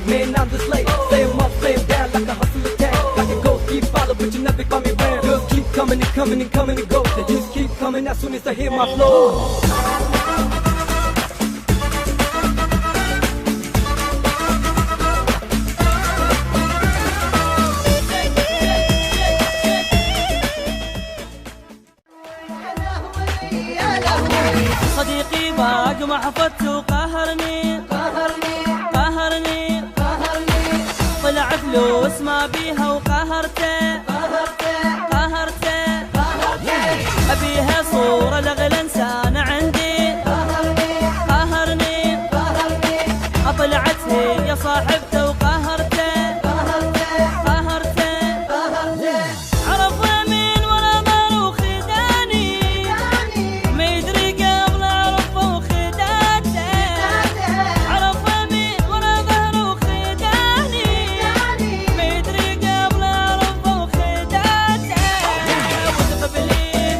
man, I'm the slave. Flame up, flame down like a hustle attack. Like a ghost, keep follow, but you never call me ram. Girls keep coming and coming and coming and go. They just keep coming as soon as I hear my flow. صديقي باق ما حفظته قهرني طلع فلوس ما بيها وقهرته أبيها صورة لأغلى إنسان عندي قهرني طلعت هي صاحبته وقهرته عرف مين ولا ضر وخداني ما يدري قبل عرفه وخداته عرف مين ولا ضر وخداني ما يدري قبل عرفه وخداته وتقبلين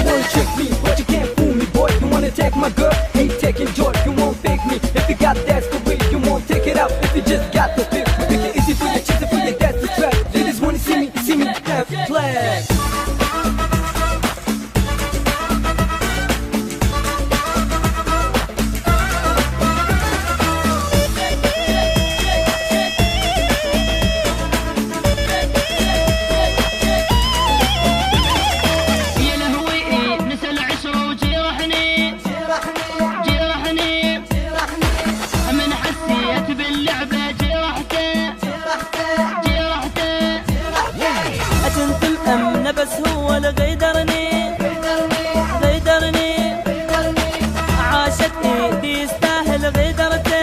Wanna trick me, but you can't fool me, boy. You wanna take my girl, ain't taking joy. You won't fake me if you got that story. You won't take it out if you just got the fix. Make it easy for your chicks and for your that's the trap. They just wanna see me have flags. يا لهوي نسى العشرة وجرحني من حسيت باللعبة جرحته أجنت مأمنة بس هو اللي غيدرني عاشت ايدي يستاهل غيدرته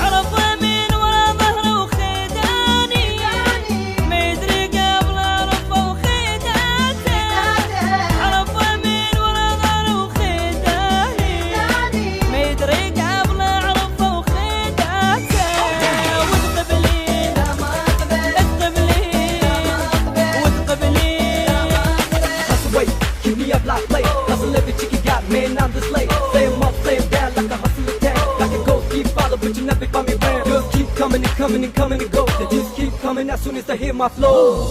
عرف مين ولا ظهره وخداني ما يدري قبل عرفه وخداته عرف مين ولا ظهره وخداني ما يدري قبل عرفه وخداته وتقبلين Hustle, wait, keep me up like play. Hustle every chick you got, man, I'm the slave. Flame up, flame down like a hustle attack. Like a ghost, keep follow, but you never find me ram. Girls keep coming and coming and coming and go. They just keep coming as soon as I hear my flow.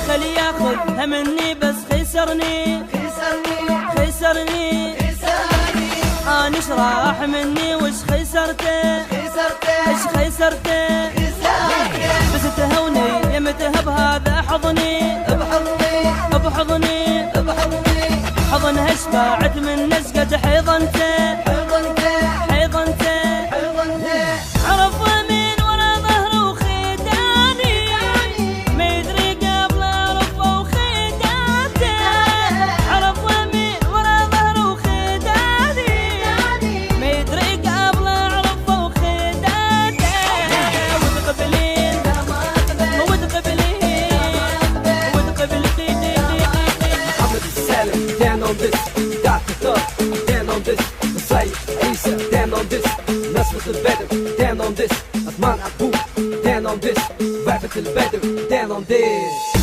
خلي ياخذها مني بس خسرني أنا إيش راح مني وش خسرته بس تهوني يمته بهذا حضني حضنها شفاعت من نسقة حيضنته عرف مين ولا ظهره وخداني ما يدري قبل عرفه وخداته عرف مين ولا ظهره وخداني ما يدري قبل عرفه وخداته وتقبلين I'm the salad, down on this. Dr. Thug, down on this. Messiah, Isa, down on this. Nas with the better, down on this. Asman Abu, down on this. Rap it to the better, down on this.